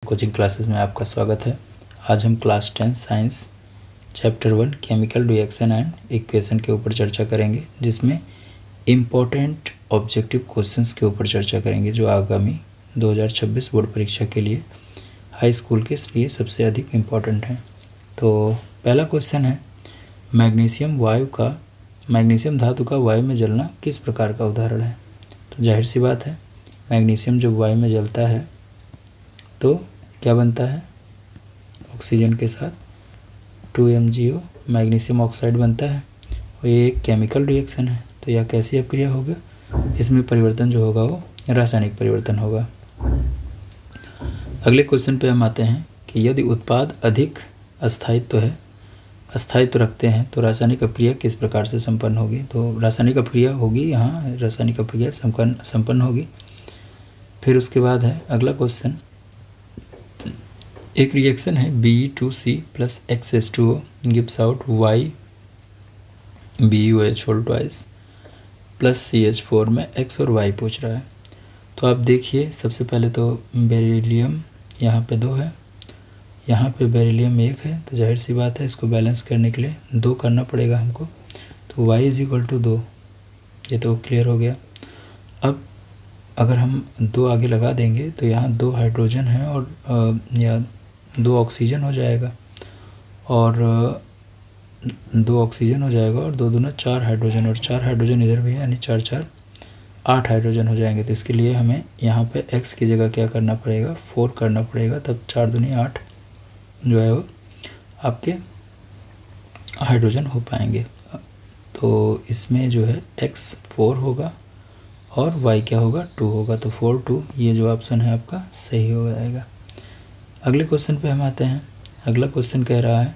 Coaching classes में आपका स्वागत है। आज हम class 10 science chapter 1 chemical reaction and equation के ऊपर चर्चा करेंगे, जिसमें इम्पोर्टेंट ऑब्जेक्टिव क्वेश्चंस के ऊपर चर्चा करेंगे जो आगामी 2026 बोर्ड परीक्षा के लिए हाई स्कूल के लिए सबसे अधिक इम्पोर्टेंट हैं। तो पहला क्वेश्चन है, मैग्नीशियम धातु का वायु में जलना किस प्रकार का उदाहरण है। तो जाहिर सी बात है, मैग्नीशियम जब वायु में जलता है तो क्या बनता है, ऑक्सीजन के साथ 2MgO मैग्नीशियम ऑक्साइड बनता है और ये एक केमिकल रिएक्शन है। तो यह कैसी अभिक्रिया होगा, इसमें परिवर्तन जो होगा वो रासायनिक परिवर्तन होगा। अगले क्वेश्चन पे हम आते हैं कि यदि उत्पाद अधिक अस्थायित्व रखते हैं तो रासायनिक अभिक्रिया किस प्रकार से संपन्न होगी। तो रासायनिक अभिक्रिया होगी, यहाँ रासायनिक अभिक्रिया संपन्न होगी। फिर उसके बाद है अगला क्वेश्चन, एक रिएक्शन है Be2C plus XH2O gives out YBUH whole twice plus CH4 में X और Y पूछ रहा है। तो आप देखिए, सबसे पहले तो बेरिलियम यहाँ पे 2 है, यहाँ पे बेरिलियम 1 है, तो जाहिर सी बात है इसको बैलेंस करने के लिए 2 करना पड़ेगा हमको। तो Y = 2, ये तो क्लियर हो गया। अब अगर हम 2 आगे लगा देंगे तो यहाँ 2 हाइड्रोजन है और या 2 ऑक्सीजन हो जाएगा और 2 ऑक्सीजन हो जाएगा और 2 दूना 4 हाइड्रोजन और 4 हाइड्रोजन इधर भी है, यानी 4 4 8 हाइड्रोजन हो जाएंगे। तो इसके लिए हमें यहाँ पे x की जगह क्या करना पड़ेगा, 4 करना पड़ेगा, तब 4 दूनी 8 जो है वो आपके हाइड्रोजन हो पाएंगे। तो इसमें जो है x 4 होगा और y क्या होगा, 2 होगा। तो 4 2, ये जो ऑप्शन है आपका सही हो जाएगा। अगले क्वेश्चन पे हम आते हैं। अगला क्वेश्चन कह रहा है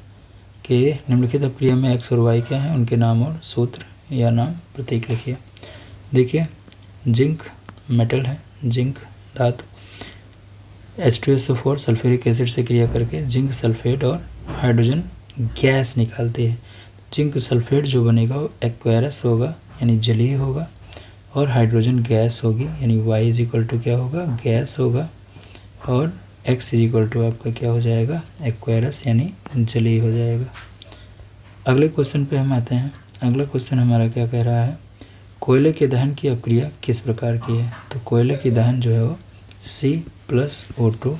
कि निम्नलिखित अभिक्रिया में x और y क्या हैं, उनके नाम और सूत्र या नाम प्रतीक लिखिए। देखिए, जिंक मेटल है, जिंक धातु H2SO4 सल्फ्यूरिक एसिड से क्रिया करके जिंक सल्फेट और हाइड्रोजन गैस निकालती है। जिंक सल्फेट जो बनेगा वो एक्वायरस होगा, यानी जलीय होगा, और हाइड्रोजन गैस होगी, यानी Y = क्या होगा, गैस होगा, और X = आपका क्या हो जाएगा, एक्वायरस यानी जलीय हो जाएगा। अगले क्वेश्चन पे हम आते हैं। अगला क्वेश्चन हमारा क्या कह रहा है, कोयले के दहन की अभिक्रिया किस प्रकार की है। तो कोयले की दहन जो है वो C+O2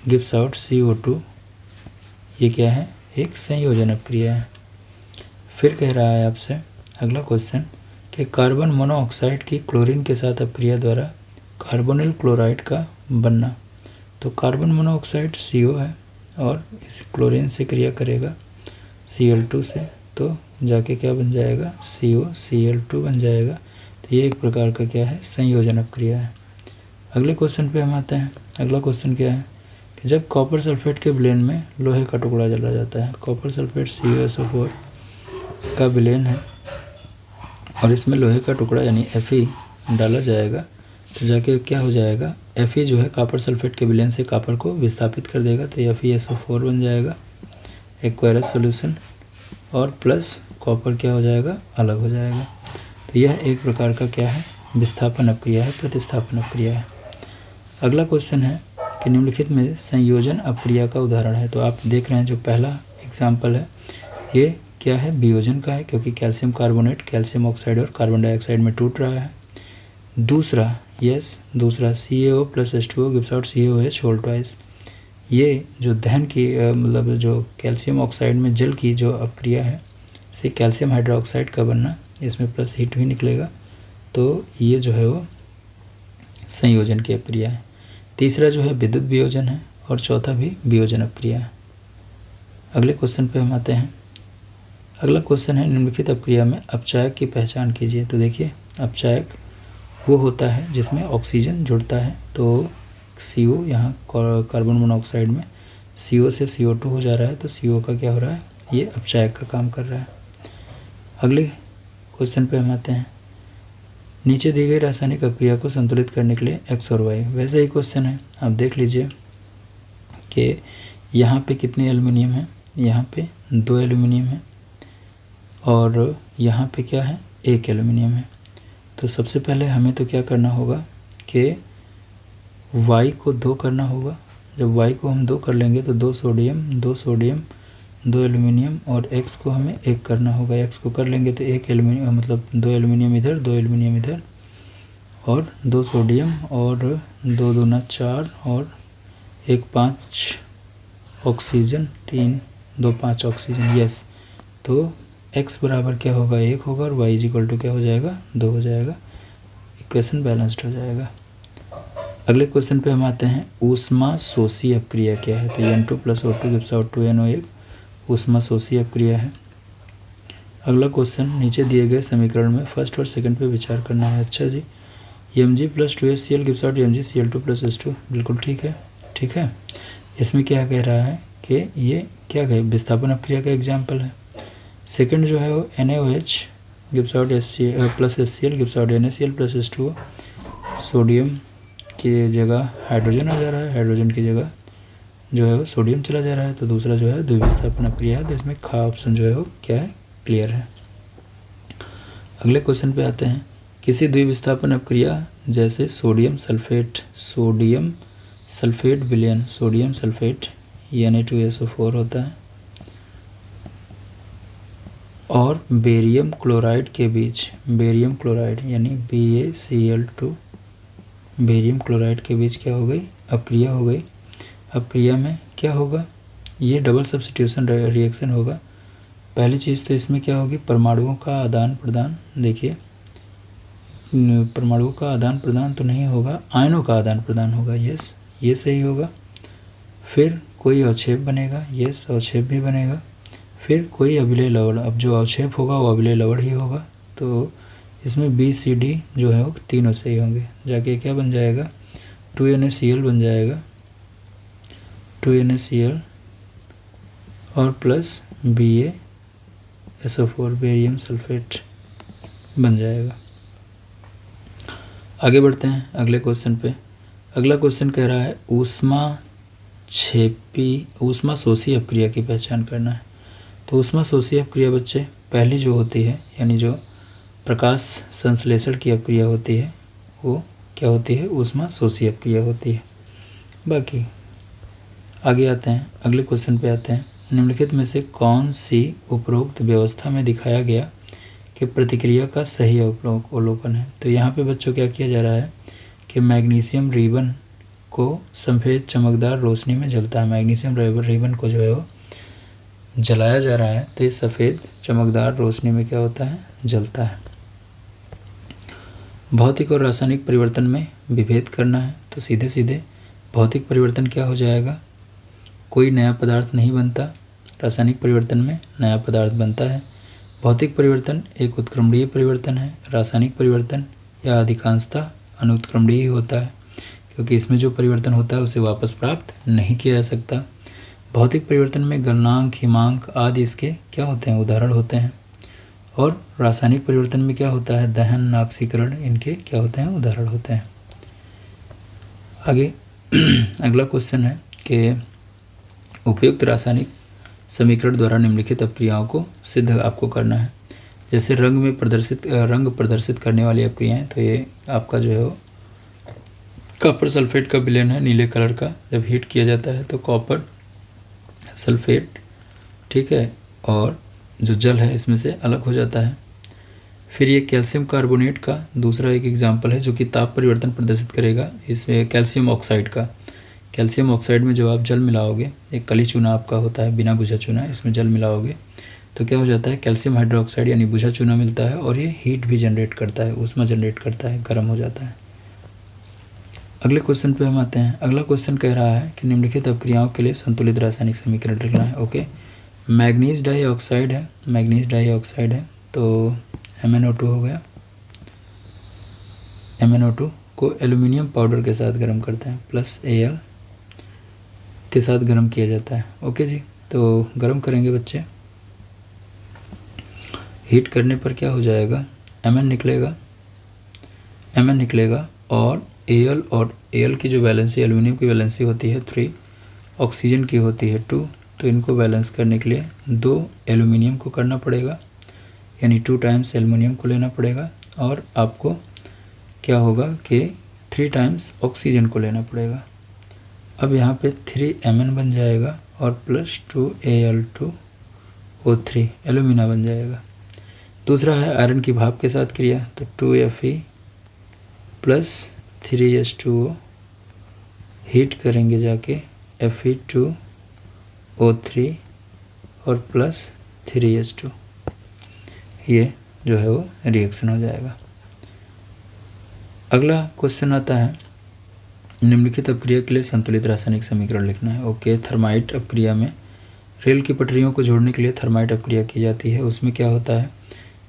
गिव्स आउट CO2, ये क्या है, एक संयोजन अभिक्रिया है। फिर कह रहा है आपसे अगला क्वेश्चन कि कार्बन मोनोऑक्साइड की क्लोरीन के साथ अभिक्रिया द्वारा कार्बोनिल क्लोराइड का बनना। तो कार्बन मोनोऑक्साइड CO है और इस क्लोरीन से क्रिया करेगा Cl2 से, तो जाके क्या बन जाएगा, COCl2 बन जाएगा। तो ये एक प्रकार का क्या है, संयोजन अभिक्रिया है। अगले क्वेश्चन पे हम आते हैं। अगला क्वेश्चन क्या है कि जब कॉपर सल्फेट के विलेन में लोहे का टुकड़ा डाला जाता है, कॉपर सल्फेट CuSO4 का विलेन है और इसमें लोहे का टुकड़ा यानी Fe डाला जाएगा, तो जाके क्या हो जाएगा, Fe जो है कॉपर सल्फेट के विलेन से कॉपर को विस्थापित कर देगा, तो FeSO4 बन जाएगा एक्वायरस सॉल्यूशन, और प्लस कॉपर क्या हो जाएगा, अलग हो जाएगा। तो यह एक प्रकार का क्या है, विस्थापन अभिक्रिया है, प्रतिस्थापन अभिक्रिया है। अगला क्वेश्चन है कि निम्नलिखित में संयोजन अभिक्रिया का उदाहरण है। तो आप देख रहे हैं जो पहला एग्जाम्पल है ये क्या है, वियोजन का है, क्योंकि कैल्शियम कार्बोनेट कैल्शियम ऑक्साइड और कार्बन डाइऑक्साइड में टूट रहा है। दूसरा CaO plus H2O gives out CaOH whole twice. ये जो दहन की मतलब जो कैल्शियम ऑक्साइड में जल की जो अभिक्रिया है, से कैल्शियम हाइड्रोक्साइड का बनना, इसमें प्लस हीट भी निकलेगा, तो ये जो है वो संयोजन की अभिक्रिया है। तीसरा जो है विद्युत वियोजन है और चौथा भी वियोजन अभिक्रिया है। अगले क्वेश्चन पे हम आते हैं। अगला क्वेश्चन है, निम्नलिखित अभिक्रिया में अपचायक की पहचान कीजिए। तो देखिए, अपचायक वो होता है जिसमें ऑक्सीजन जुड़ता है, तो CO यहाँ कार्बन मोनोऑक्साइड में CO से CO2 हो जा रहा है, तो CO का क्या हो रहा है, ये अपचायक का काम कर रहा है। अगले क्वेश्चन पे हम आते हैं। नीचे दी गई रासायनिक अभिक्रिया को संतुलित करने के लिए X और Y, वैसे ही क्वेश्चन है। आप देख लीजिए कि यहाँ पे कितने एल्युमिनियम है, यहाँ पे 2 एल्युमिनियम है और यहाँ पे क्या है, 1 एल्युमिनियम है। तो सबसे पहले हमें तो क्या करना होगा कि y को 2 करना होगा, जब y को हम 2 कर लेंगे तो 2 सोडियम 2 एल्युमिनियम और x को हमें 1 करना होगा। x को कर लेंगे तो 1 एल्युमिनियम मतलब 2 एल्युमिनियम इधर 2 एल्युमिनियम इधर और 2 सोडियम और 2 दूना 4 और 1 5 ऑक्सीजन 3 2 5 ऑक्सीजन। यस, तो x बराबर क्या होगा 1 होगा और y इक्वल टू क्या हो जाएगा 2 हो जाएगा। इक्वेशन बैलेंस्ड हो जाएगा। अगले क्वेश्चन पे हम आते हैं, ऊष्मा शोषी अपक्रिया क्या है। तो N2 + O2 gives out 2NO, एक ऊष्मा शोषी अपक्रिया है। अगला क्वेश्चन, नीचे दिए गए समीकरण में फर्स्ट और सेकंड पे विचार करना है। अच्छा जी, Mg + 2HCl gives out MgCl2 + H2, बिल्कुल ठीक है। ठीक है, इसमें क्या कह रहा है कि ये क्या कहे विस्थापन अपक्रिया का एग्जाम्पल है। सेकंड जो है वो NaOH gives out HCl gives out NaCl + H2O। Sodium की जगह हाइड्रोजन आ जा रहा है, हाइड्रोजन की जगह जो है वो सोडियम चला जा रहा है, तो दूसरा जो है द्विविस्थापन अपक्रिया है। तो इसमें खा ऑप्शन जो है वो क्या है, क्लियर है। अगले क्वेश्चन पे आते हैं, किसी द्विविस्थापन अपक्रिया जैसे सोडियम सल्फेट विलयन सोडियम सल्फेट Na2SO4 होता है और बेरियम क्लोराइड के बीच, बेरियम क्लोराइड यानी BaCl2 बेरियम क्लोराइड के बीच क्या हो गई, अपक्रिया हो गई। अपक्रिया में क्या होगा, ये डबल सब्स्टिट्यूशन रिएक्शन होगा। पहली चीज़ तो इसमें क्या होगी, परमाणुओं का आदान प्रदान। देखिए परमाणुओं का आदान प्रदान तो नहीं होगा, आयनों का आदान प्रदान होगा। यस, ये सही होगा। फिर कोई अवक्षेप बनेगा, यस अवक्षेप भी बनेगा। फिर कोई अविलेय लवण, अब जो अवक्षेप होगा वो अविलेय लवण ही होगा। तो इसमें BCD जो है वो तीनों सही होंगे। जाके क्या बन जाएगा, 2NaCl बन जाएगा, 2NaCl और प्लस BaSO4 बेरियम सल्फेट बन जाएगा। आगे बढ़ते हैं अगले क्वेश्चन पे। अगला क्वेश्चन कह रहा है, ऊष्मा शोषी अपक्रिया की पहचान करना है। तो ऊष्मा शोषी अपक्रिया बच्चे पहली जो होती है, यानी जो प्रकाश संश्लेषण की अपक्रिया होती है वो क्या होती है, ऊष्मा शोषी अपक्रिया होती है। बाकी आगे आते हैं, अगले क्वेश्चन पे आते हैं, निम्नलिखित में से कौन सी उपरोक्त व्यवस्था में दिखाया गया कि प्रतिक्रिया का सही अवलोकन है। तो यहाँ पे बच्चों क्या किया जा रहा है कि मैग्नीशियम रिबन को सफ़ेद चमकदार रोशनी में जलता है। मैग्नीशियम रिबन को जो है वो जलाया जा रहा है, तो ये सफ़ेद चमकदार रोशनी में क्या होता है, जलता है। भौतिक और रासायनिक परिवर्तन में विभेद करना है। तो सीधे सीधे भौतिक परिवर्तन क्या हो जाएगा, कोई नया पदार्थ नहीं बनता, रासायनिक परिवर्तन में नया पदार्थ बनता है। भौतिक परिवर्तन एक उत्क्रमणीय परिवर्तन है, रासायनिक परिवर्तन या अधिकांशतः अनुत्क्रमणीय ही होता है, क्योंकि इसमें जो परिवर्तन होता है उसे वापस प्राप्त नहीं किया जा सकता। भौतिक परिवर्तन में गलनांक, हिमांक आदि इसके क्या होते हैं, उदाहरण होते हैं। और रासायनिक परिवर्तन में क्या होता है, दहन, नाक्सीकरण, इनके क्या होते हैं, उदाहरण होते हैं। आगे अगला क्वेश्चन है कि उपयुक्त रासायनिक समीकरण द्वारा निम्नलिखित अपक्रियाओं को सिद्ध आपको करना है। जैसे रंग प्रदर्शित करने वाली अपक्रियाएं, तो ये आपका जो है वो कॉपर सल्फेट का विलयन है, नीले कलर का। जब हीट किया जाता है तो कॉपर सल्फेट, ठीक है, और जो जल है इसमें से अलग हो जाता है। फिर ये कैल्शियम कार्बोनेट का दूसरा एक एग्जाम्पल है जो कि ताप परिवर्तन प्रदर्शित करेगा। इसमें कैल्शियम ऑक्साइड का, कैल्शियम ऑक्साइड में जब आप जल मिलाओगे, एक कली चूना आपका होता है बिना बुझा चूना, इसमें जल मिलाओगे तो क्या हो जाता है, कैल्शियम हाइड्रोक्साइड यानी बुझा चूना मिलता है, और ये हीट भी जनरेट करता है, ऊष्मा जनरेट करता है, गर्म हो जाता है। अगले क्वेश्चन पे हम आते हैं। अगला क्वेश्चन कह रहा है कि निम्नलिखित अपक्रियाओं के लिए संतुलित रासायनिक समीकरण लिखना है। ओके, मैग्नीज डाइऑक्साइड है, मैग्नीज डाइऑक्साइड है तो MnO2 हो गया। MnO2 को एल्युमिनियम पाउडर के साथ गर्म करते हैं, प्लस Al के साथ गर्म किया जाता है। ओके जी, तो गर्म करेंगे बच्चे, हीट करने पर क्या हो जाएगा, Mn निकलेगा और Al की जो वैलेंसी, एल्युमिनियम की वैलेंसी होती है 3, ऑक्सीजन की होती है 2, तो इनको बैलेंस करने के लिए 2 एल्युमिनियम को करना पड़ेगा, यानी 2 टाइम्स एल्युमिनियम को लेना पड़ेगा, और आपको क्या होगा कि 3 टाइम्स ऑक्सीजन को लेना पड़ेगा। अब यहाँ पे 3Mn बन जाएगा और प्लस 2Al2O3 एल्यूमिना बन जाएगा। दूसरा है आयरन की भाप के साथ क्रिया, तो 2Fe प्लस 3H2O हीट करेंगे जाके Fe2O3 और प्लस 3H2, ये जो है वो रिएक्शन हो जाएगा। अगला क्वेश्चन आता है निम्नलिखित अपक्रिया के लिए संतुलित रासायनिक समीकरण लिखना है। ओके, थर्माइट अपक्रिया में रेल की पटरियों को जोड़ने के लिए थर्माइट अपक्रिया की जाती है। उसमें क्या होता है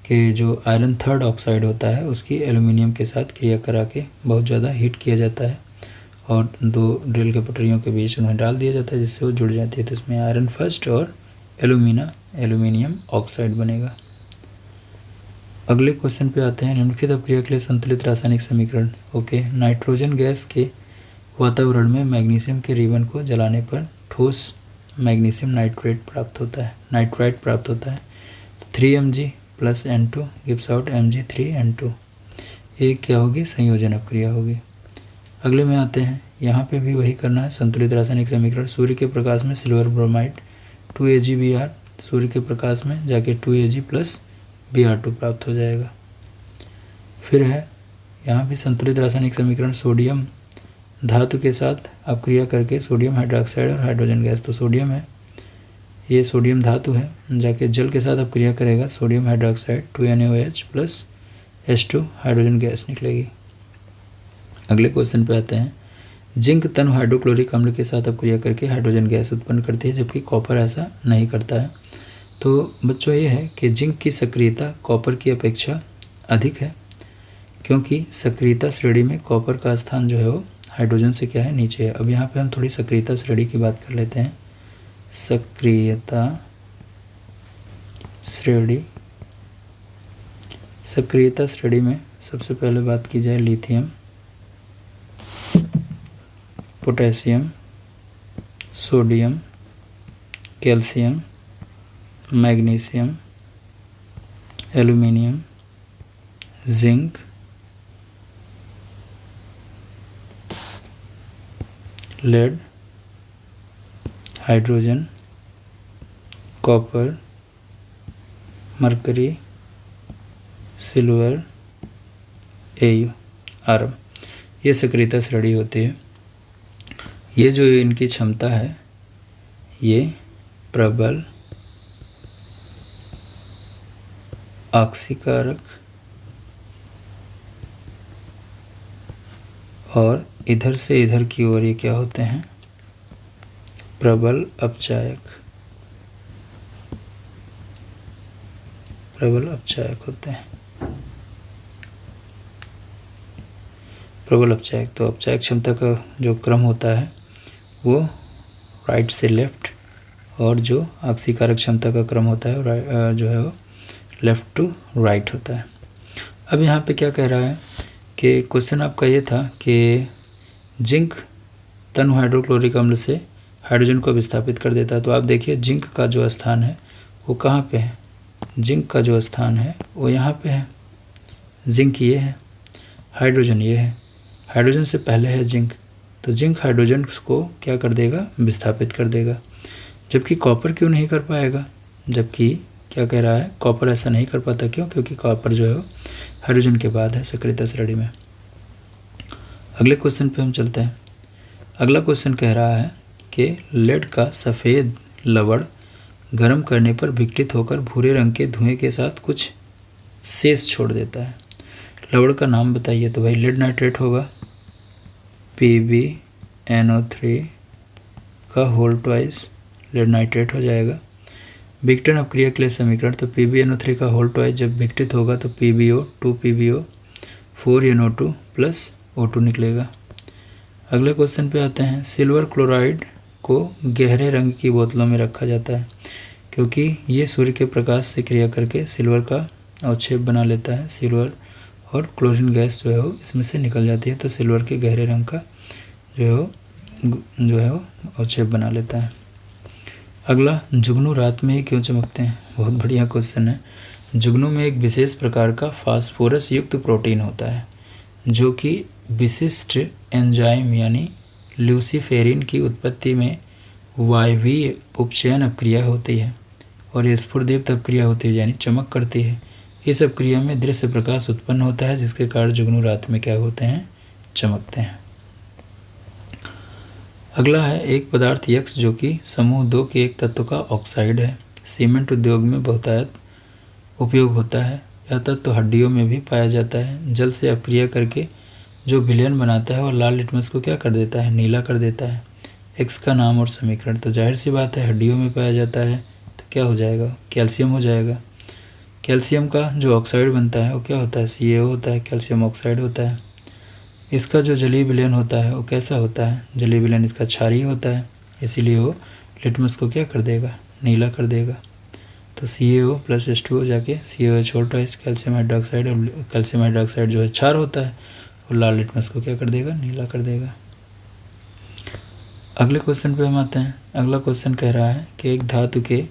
कि जो आयरन थर्ड ऑक्साइड होता है उसकी एल्यूमिनियम के साथ क्रिया करा के बहुत ज़्यादा हीट किया जाता है और दो रेल के पटरियों के बीच उन्हें डाल दिया जाता है जिससे वो जुड़ जाती है। तो इसमें आयरन फर्स्ट और एल्यूमिनियम ऑक्साइड बनेगा। अगले क्वेश्चन पे आते हैं निम्नलिखित अपक्रिया के लिए संतुलित रासायनिक समीकरण। ओके, नाइट्रोजन गैस के वातावरण में मैग्नीशियम के रिबन को जलाने पर ठोस मैग्नीशियम नाइट्राइड प्राप्त होता है। तो 3Mg plus N2 gives out Mg3N2, ये क्या होगी, संयोजन अपक्रिया होगी। अगले में आते हैं, यहाँ पे भी वही करना है, संतुलित रासायनिक समीकरण। सूर्य के प्रकाश में सिल्वर ब्रोमाइड 2AgBr, सूर्य के प्रकाश में जाके 2Ag प्लस Br2 प्राप्त हो जाएगा। फिर है यहाँ भी संतुलित रासायनिक समीकरण, सोडियम धातु के साथ अपक्रिया करके सोडियम हाइड्रोक्साइड और हाइड्रोजन गैस, तो सोडियम है, ये सोडियम धातु है, जाके जल के साथ अपक्रिया करेगा, sodium hydroxide 2NaOH plus H2 hydrogen gas निकलेगी। अगले क्वेश्चन पे आते हैं, जिंक तनु हाइड्रोक्लोरिक अम्ल के साथ अपक्रिया करके हाइड्रोजन गैस उत्पन्न करती है जबकि कॉपर ऐसा नहीं करता है। तो बच्चों ये है कि जिंक की सक्रियता कॉपर की अपेक्षा अधिक है क्योंकि सक्रियता श्रेणी में कॉपर का स्थान जो है वो हाइड्रोजन से क्या है, नीचे है। अब यहाँ पे हम थोड़ी सक्रियता श्रेणी की बात कर लेते हैं। सक्रियता श्रेणी में सबसे पहले बात की जाए lithium, potassium, sodium, calcium, magnesium, aluminium, zinc, lead, hydrogen, copper, mercury, silver, A U, iron, ये सक्रियता श्रेणी होती है। ये जो इनकी क्षमता है ये प्रबल, ऑक्सीकारक और इधर से इधर की ओर ये क्या होते हैं, प्रबल अपचायक होते हैं। प्रबल अपचायक, तो अपचायक क्षमता का जो क्रम होता है वो राइट से लेफ्ट और जो ऑक्सीकारक क्षमता का क्रम होता है जो है वो लेफ्ट टू राइट होता है। अब यहाँ पे क्या कह रहा है कि क्वेश्चन आपका ये था कि जिंक तनु हाइड्रोक्लोरिक अम्ल से हाइड्रोजन को विस्थापित कर देता है। तो आप देखिए जिंक का जो स्थान है वो कहाँ पे है, जिंक का जो स्थान है वो यहाँ पे है, जिंक ये है, हाइड्रोजन ये है, हाइड्रोजन से पहले है जिंक, तो जिंक हाइड्रोजन को क्या कर देगा, विस्थापित कर देगा। जबकि कॉपर क्यों नहीं कर पाएगा, जबकि क्या कह रहा है, कॉपर ऐसा नहीं कर पाता, क्यों, क्योंकि कॉपर जो है हाइड्रोजन के बाद है सक्रियता श्रेणी में। अगले क्वेश्चन पे हम चलते हैं। अगला क्वेश्चन कह रहा है कि लेड का सफ़ेद लवण गर्म करने पर विघटित होकर भूरे रंग के धुएं के साथ कुछ शेष छोड़ देता है। लवण का नाम बताइए। तो भाई लेड नाइट्रेट होगा, PbNO3 का होल ट्वाइस लेड नाइट्रेट हो जाएगा। विघटन अपक्रिया के लिए समीकरण, तो PbNO3 का होल ट्वाइस जब विघटित होगा तो PbO 2PbO 4NO2 plus O2 निकलेगा। अगले क्वेश्चन पे आते हैं। सिल्वर क्लोराइड को गहरे रंग की बोतलों में रखा जाता है क्योंकि ये सूर्य के प्रकाश से क्रिया करके सिल्वर का अवक्षेप बना लेता है। सिल्वर और क्लोरीन गैस जो है वो इसमें से निकल जाती है, तो सिल्वर के गहरे रंग का जो है वो अवक्षेप बना लेता है। अगला, जुगनू रात में ही क्यों चमकते हैं? बहुत बढ़िया क्वेश्चन है। जुगनू में एक विशेष प्रकार का फास्फोरस युक्त प्रोटीन होता है जो कि विशिष्ट एंजाइम यानी ल्यूसीफेरिन की उत्पत्ति में वायवीय उपचयन अपक्रिया होती है और ये स्फुरदीप्त अपक्रिया होती है, यानी चमक करती है। इस अपक्रिया में दृश्य प्रकाश उत्पन्न होता है, जिसके कारण जुगनू रात में क्या होते हैं, चमकते हैं। अगला है एक पदार्थ यक्स जो कि समूह 2 के एक तत्व का ऑक्साइड है। सीमेंट उद्योग में बहुतायत उपयोग होता है। यह तत्व हड्डियों में भी पाया जाता है। जल से अपक्रिया करके जो विलयन बनाता है और लाल लिटमस को क्या कर देता है, नीला कर देता है। एक्स का नाम और समीकरण, तो जाहिर सी बात है हड्डियों में पाया जाता है तो क्या हो जाएगा, कैल्शियम हो जाएगा। कैल्शियम का जो ऑक्साइड बनता है वो क्या होता है, CaO होता है, कैल्शियम ऑक्साइड होता है। इसका जो जलीय विलयन होता है वो कैसा होता है, जलीय विलयन इसका क्षारीय होता है, इसीलिए वो लिटमस को क्या कर देगा, नीला कर देगा। तो CaO + H2O जाके CaOH होता है, कैल्शियम हाइड्रोक्साइड, और कैल्शियम हाइड्रोक्साइड जो है क्षार होता है और लाल लिटमस को क्या कर देगा, नीला कर देगा। अगले क्वेश्चन पे हम आते हैं। अगला क्वेश्चन कह रहा है कि एक धातु के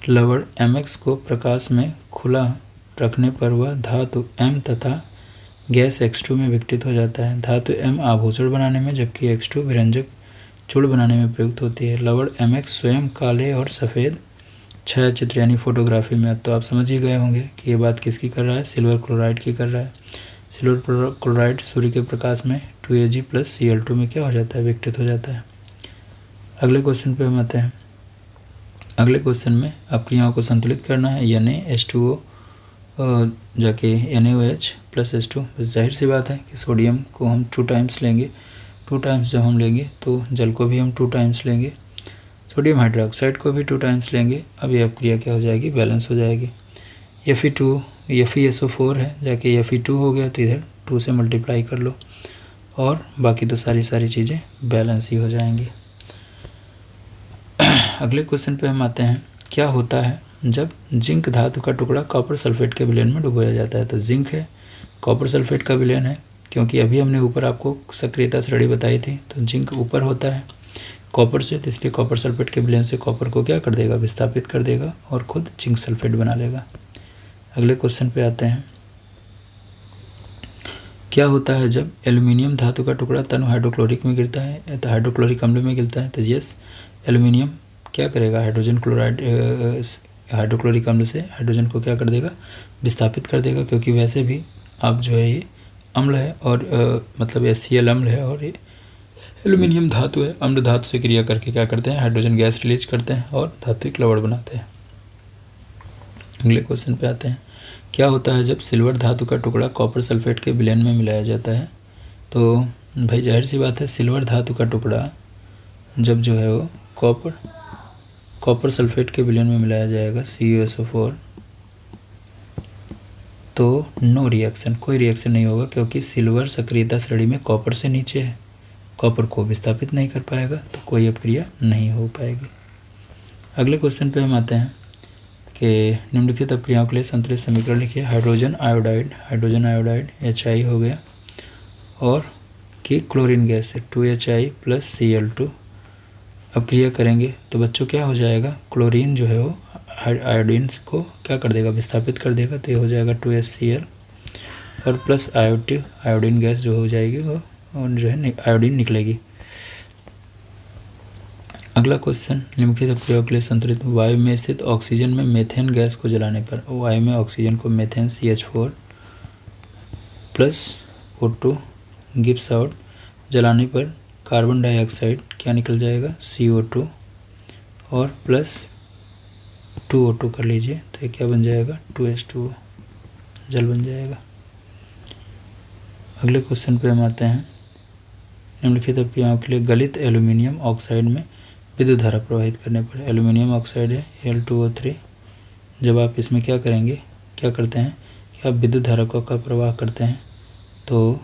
लवण Mx को प्रकाश में खुला रखने पर वह धातु M तथा गैस X2 में विघटित हो जाता है। धातु M आभूषण बनाने में जबकि X2 विरंजक चूड़ बनाने में प्रयुक्त होती है। लवण Mx स्वयं काले और सफ़ेद छायाचित्र यानी फोटोग्राफी में, अब तो आप समझ ही गए होंगे कि ये बात किसकी कर रहा है, सिल्वर क्लोराइड की कर रहा है। सिल्वर क्लोराइड सूर्य के प्रकाश में 2Ag + Cl2 में क्या हो जाता है, विघटित हो जाता है। अगले क्वेश्चन पे हम आते हैं। अगले क्वेश्चन में अपक्रियाओं को संतुलित करना है, Na H2O जाके NaOH + H2। जाहिर सी बात है कि सोडियम को हम 2 टाइम्स लेंगे, 2 टाइम्स जब हम लेंगे तो जल को भी हम 2 टाइम्स लेंगे, सोडियम हाइड्रोक्साइड को भी 2 टाइम्स लेंगे। अब ये अपक्रिया क्या हो जाएगी, बैलेंस हो जाएगी। FeSO4 है, जाके Fe2 हो गया, तो इधर 2 से मल्टीप्लाई कर लो और बाकी तो सारी चीज़ें बैलेंस ही हो जाएंगी। अगले क्वेश्चन पे हम आते हैं। क्या होता है जब जिंक धातु का टुकड़ा कॉपर सल्फेट के विलयन में डुबोया जाता है। तो जिंक है, कॉपर सल्फेट का विलयन है, क्योंकि अभी हमने ऊपर आपको सक्रियता श्रेणी बताई थी, तो जिंक ऊपर होता है कॉपर से, तो इसलिए कॉपर सल्फेट के विलयन से कॉपर को क्या कर देगा, विस्थापित कर देगा और खुद जिंक सल्फेट बना लेगा। अगले क्वेश्चन पे आते हैं। क्या होता है जब एल्यूमिनियम धातु का टुकड़ा तनु हाइड्रोक्लोरिक में गिरता है, तो हाइड्रोक्लोरिक अम्ल में गिरता है। तो यस, एल्यूमिनियम क्या करेगा, हाइड्रोजन क्लोराइड हाइड्रोक्लोरिक अम्ल से हाइड्रोजन को क्या कर देगा, विस्थापित कर देगा, क्योंकि वैसे भी अब जो है ये अम्ल है और मतलब HCl अम्ल है और ये एल्यूमिनियम धातु है। अम्ल धातु से क्रिया करके क्या करते हैं, हाइड्रोजन गैस रिलीज करते हैं और धात्विक लवण बनाते हैं। अगले क्वेश्चन पे आते हैं। क्या होता है जब सिल्वर धातु का टुकड़ा कॉपर सल्फेट के विलयन में मिलाया जाता है। तो भाई जाहिर सी बात है, सिल्वर धातु का टुकड़ा जब जो है वो कॉपर सल्फेट के विलयन में मिलाया जाएगा CuSO4, तो नो रिएक्शन, कोई रिएक्शन नहीं होगा, क्योंकि सिल्वर सक्रियता श्रेणी में कॉपर से नीचे है, कॉपर को विस्थापित नहीं कर पाएगा, तो कोई अपक्रिया नहीं हो पाएगी। अगले क्वेश्चन पे हम आते हैं कि निम्नलिखित अपक्रियाओं के लिए संतुलित समीकरण लिखिए। हाइड्रोजन आयोडाइड Hi हो गया और कि क्लोरीन गैस से 2Hi + Cl2 अपक्रिया करेंगे तो बच्चों क्या हो जाएगा, क्लोरीन जो है वो आयोडीन को क्या कर देगा, विस्थापित कर देगा, तो ये हो जाएगा 2HCl और प्लस आयोडीन गैस जो हो जाएगी वो और जो है आयोडीन निकलेगी। अगला क्वेश्चन, निम्नलिखित अपक्रियाओं के लिए संतुलित वायु में स्थित ऑक्सीजन में मेथेन गैस को जलाने पर, वायु में ऑक्सीजन को methane CH4 + O2 gives out, जलाने पर कार्बन डाइऑक्साइड क्या निकल जाएगा, CO2 और प्लस 2O2 कर लीजिए, तो ये क्या बन जाएगा, 2H2O जल बन जाएगा। अगले क्वेश्चन पे हम आते हैं। निम्नलिखित अपक्रियाओं के लिए गलित एल्यूमिनियम ऑक्साइड में विद्युत धारा प्रवाहित करने पर, एल्यूमिनियम ऑक्साइड है Al2O3, जब आप इसमें क्या करेंगे, क्या करते हैं कि आप विद्युत धारा का प्रवाह करते हैं तो